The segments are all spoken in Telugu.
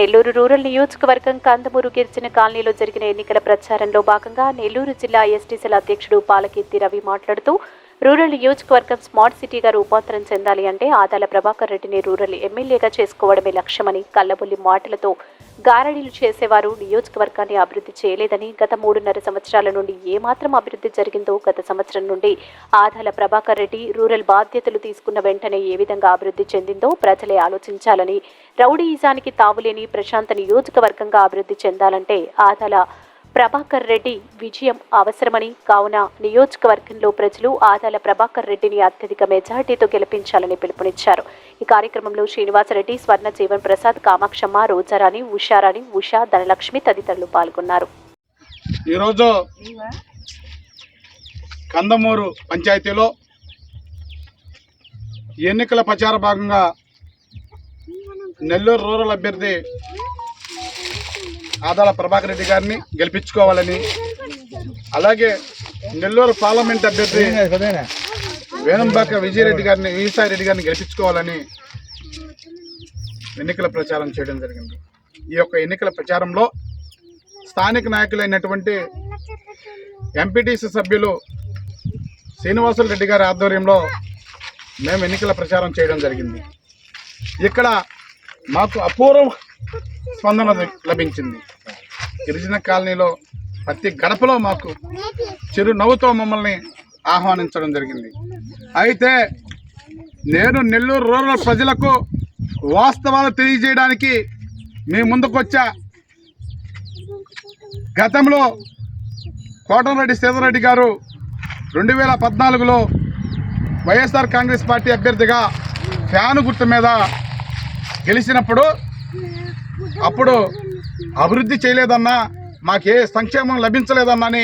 నెల్లూరు రూరల్ నియోజకవర్గం కందమూరు గిరిజన కాలనీలో జరిగిన ఎన్నికల ప్రచారంలో భాగంగా నెల్లూరు జిల్లా ఎస్టీసీల అధ్యక్షుడు పాలకీర్తి రవి మాట్లాడుతూ రూరల్ నియోజకవర్గం స్మార్ట్ సిటీగా రూపాంతరం చెందాలి అంటే ఆదాల ప్రభాకర్ రెడ్డిని రూరల్ ఎమ్మెల్యేగా చేసుకోవడమే లక్ష్యమని కల్లబొల్లి మాటలతో గారడీలు చేసేవారు నియోజకవర్గాన్ని అభివృద్ధి చేయలేదని గత 3.5 సంవత్సరాల నుండి ఏమాత్రం అభివృద్ధి జరిగిందో గత సంవత్సరం నుండి ఆదాల ప్రభాకర్ రెడ్డి రూరల్ బాధ్యతలు తీసుకున్న వెంటనే ఏ విధంగా అభివృద్ధి చెందిందో ప్రజలే ఆలోచించాలని, రౌడీయిజానికి తావులేని ప్రశాంత నియోజకవర్గంగా అభివృద్ధి చెందాలంటే ఆదాల ప్రభాకర్ రెడ్డి విజయం అవసరమని, కావున నియోజకవర్గంలో ప్రజలు ఆదాల ప్రభాకర్ రెడ్డిని అత్యధిక మెజార్టీతో గెలిపించాలని పిలుపునిచ్చారు. ఈ కార్యక్రమంలో శ్రీనివాసరెడ్డి, స్వర్ణ జీవన్ ప్రసాద్, కామాక్షమ్మ, రోజారాణి, ఉషారాణి, ఉషా, ధనలక్ష్మి తదితరులు పాల్గొన్నారు. ఈరోజు కందమూరు పంచాయతీలో ఎన్నికల ప్రచార భాగంగా నెల్లూరు రూరల్ అభ్యర్థి ఆదాల ప్రభాకర్ రెడ్డి గారిని గెలిపించుకోవాలని, అలాగే నెల్లూరు పార్లమెంట్ అభ్యర్థి వేణంబాక విజయరెడ్డి గారిని విజయసాయిరెడ్డి గారిని గెలిపించుకోవాలని ఎన్నికల ప్రచారం చేయడం జరిగింది. ఈ యొక్క ఎన్నికల ప్రచారంలో స్థానిక నాయకులైనటువంటి ఎంపీటీసీ సభ్యులు శ్రీనివాసరెడ్డి గారి ఆధ్వర్యంలో మేము ఎన్నికల ప్రచారం చేయడం జరిగింది. ఇక్కడ మాకు అపూర్వ స్పందన లభించింది. గిరిజన కాలనీలో ప్రతి గడపలో మాకు చిరు నవ్వుతో మమ్మల్ని ఆహ్వానించడం జరిగింది. అయితే నేను నెల్లూరు రూరల్ ప్రజలకు వాస్తవాలు తెలియజేయడానికి మీ ముందుకు వచ్చా. గతంలో కోటంరెడ్డి సీతారెడ్డి గారు 2014లో వైఎస్ఆర్ కాంగ్రెస్ పార్టీ అభ్యర్థిగా ఫ్యాను గుర్తు మీద గెలిచినప్పుడు అప్పుడు అభివృద్ధి చేయలేదన్నా, మాకే సంక్షేమం లభించలేదన్నా అని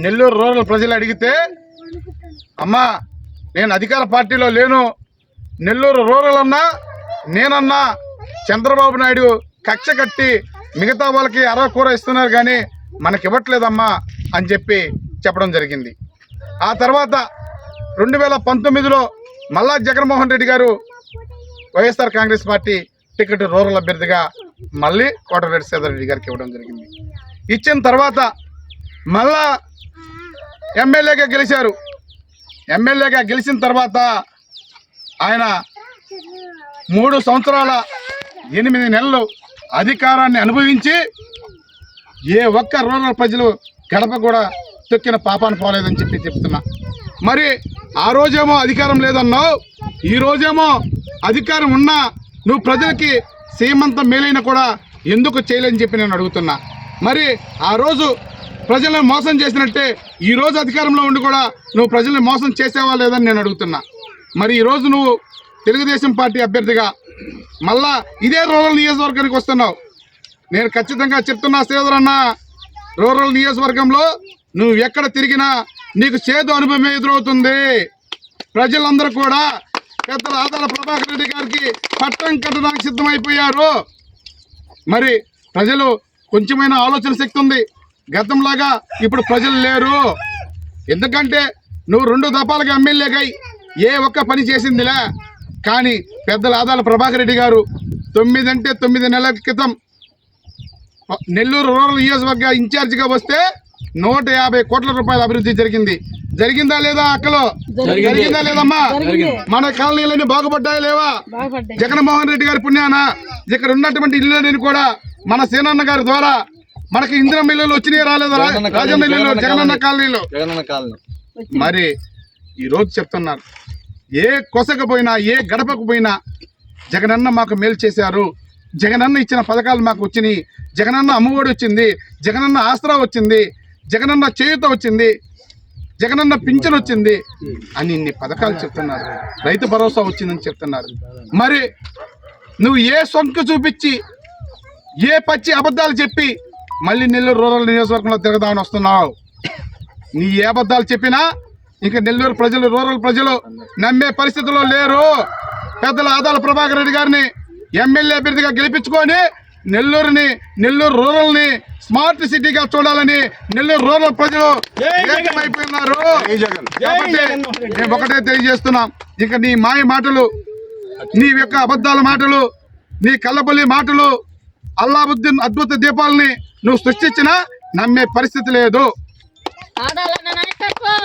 నెల్లూరు రూరల్ ప్రజలు అడిగితే, అమ్మా నేను అధికార పార్టీలో లేను, నెల్లూరు రూరల్ అన్నా నేనన్నా చంద్రబాబు నాయుడు కక్ష కట్టి మిగతా వాళ్ళకి అరవకూర ఇస్తున్నారు కానీ మనకి ఇవ్వట్లేదమ్మా అని చెప్పడం జరిగింది. ఆ తర్వాత 2019లో మళ్ళా జగన్మోహన్ రెడ్డి గారు YSR Congress party ticket rural అభ్యర్థిగా మళ్ళీ కోటరెడ్డి సీతారెడ్డి గారికి ఇవ్వడం జరిగింది. ఇచ్చిన తర్వాత మళ్ళా ఎమ్మెల్యేగా గెలిచారు. ఎమ్మెల్యేగా గెలిచిన తర్వాత ఆయన 3 సంవత్సరాల 8 నెలలు అధికారాన్ని అనుభవించి ఏ ఒక్క రూరల్ ప్రజలు గడప కూడా తొక్కిన పాపాన పోలేదని చెప్తున్నా. మరి ఆ రోజేమో అధికారం లేదన్నావు, ఈ రోజేమో అధికారం ఉన్నా నువ్వు ప్రజలకి సీమంత మేలైన కూడా ఎందుకు చేయలేని చెప్పి నేను అడుగుతున్నా. మరి ఆ రోజు ప్రజలను మోసం చేసినట్టే ఈ రోజు అధికారంలో ఉండి కూడా నువ్వు ప్రజల్ని మోసం చేసేవా లేదని నేను అడుగుతున్నా. మరి ఈరోజు నువ్వు తెలుగుదేశం పార్టీ అభ్యర్థిగా మళ్ళా ఇదే రూరల్ నియోజకవర్గానికి వస్తున్నావు. నేను ఖచ్చితంగా చెప్తున్నా శ్రీధరన్న, రూరల్ నియోజకవర్గంలో నువ్వు ఎక్కడ తిరిగినా నీకు చేదు అనుభవమే ఎదురవుతుంది. ప్రజలందరూ కూడా పెద్దల ఆదాల ప్రభాకర్ రెడ్డి గారికి పట్టం కట్టడానికి సిద్ధమైపోయారు. మరి ప్రజలు కొంచెమైనా ఆలోచన శక్తి ఉంది. గతంలాగా ఇప్పుడు ప్రజలు లేరు. ఎందుకంటే నువ్వు 2 దఫాలుగా ఎమ్మెల్యేగా ఏ ఒక్క పని చేసిందిలే. కానీ పెద్దల ఆదాల ప్రభాకర్ రెడ్డి గారు 9 నెలల క్రితం నెల్లూరు రూరల్ నియోజకవర్గ ఇన్ఛార్జిగా వస్తే 150 కోట్ల రూపాయల అభివృద్ధి జరిగిందా లేదా? అక్కలో జరిగిందా లేదమ్మా? మన కాలనీలన్నీ బాగుపడ్డాయా లేవా? జగన్మోహన్ రెడ్డి గారి పుణ్యాన ఇక్కడ ఉన్నటువంటి ఇల్లులని కూడా మన సేనన్న గారి ద్వారా మనకి ఇందిరమ్మ ఇల్లులు వచ్చినాయి రాలేదా? రాజన్న ఇల్లులు, జగనన్న కాలనీలో. మరి ఈరోజు చెప్తున్నారు, ఏ కొసకు పోయినా ఏ గడపకు పోయినా జగనన్న మాకు మేలు చేశారు, జగనన్న ఇచ్చిన పథకాలు మాకు వచ్చినాయి, జగనన్న అమ్మఒడి వచ్చింది, జగనన్న ఆసరా వచ్చింది, జగనన్న చేయూత వచ్చింది, జగనన్న పింఛన్ వచ్చింది అని ఇన్ని పథకాలు చెప్తున్నారు. రైతు భరోసా వచ్చిందని చెప్తున్నారు. మరి నువ్వు ఏ సొంక చూపించి ఏ పచ్చి అబద్ధాలు చెప్పి మళ్ళీ నెల్లూరు రూరల్ నియోజకవర్గంలో తిరగదామని వస్తున్నావు? నీ ఏ అబద్ధాలు చెప్పినా ఇంకా నెల్లూరు ప్రజలు, రూరల్ ప్రజలు నమ్మే పరిస్థితుల్లో లేరు. పెద్దల ఆదాల ప్రభాకర్ రెడ్డి గారిని ఎమ్మెల్యే అభ్యర్థిగా గెలిపించుకొని నెల్లూరు రూరల్ని స్మార్ట్ సిటీగా చూడాలని నెల్లూరు రూరల్ ప్రజలు ఏకమైపోయినారు. మేము ఒకటే తెలియజేస్తున్నాం, ఇక నీ మాయ మాటలు, నీ యొక్క అబద్ధాల మాటలు, నీ కల్లబొల్లి మాటలు అల్లావుద్దీన్ అద్భుత దీపాలని నువ్వు సృష్టించినా నమ్మే పరిస్థితి లేదు. ఆదాలన్న నాయకత్వం